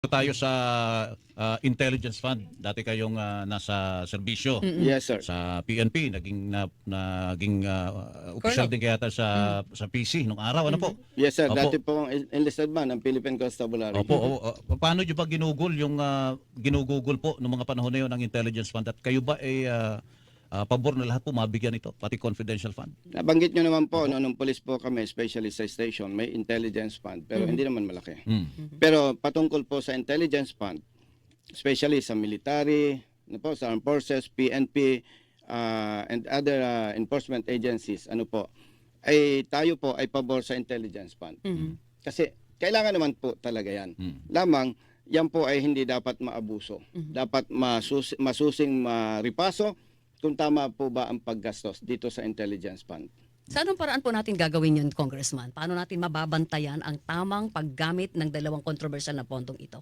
tayo sa intelligence fund. Dati kayong nasa serbisyo Yes, sir. sa PNP, naging official Colonel. din kaya sa PC nung araw, ano po? Yes, sir. Opo. Dati po enlisted man ng Philippine Constabulary. Opo, paano nyo ba ginugol yung ginugugol po noong mga panahon na yun ng intelligence fund at kayo ba ay pabor na lahat po mabigyan ito, pati confidential fund? Nabanggit nyo naman po, nung police po kami, especially sa station, may intelligence fund, pero hindi naman malaki. Pero patungkol po sa intelligence fund, especially sa military, sa armed forces, PNP, and other enforcement agencies, ay tayo po ay pabor sa intelligence fund. Kasi kailangan naman po talaga yan. Lamang, yan po ay hindi dapat maabuso. Dapat masusing maripaso kung tama po ba ang paggastos dito sa intelligence fund. Sa anong paraan po natin gagawin yun, Congressman? Paano natin mababantayan ang tamang paggamit ng dalawang kontrobersyal na pondong ito?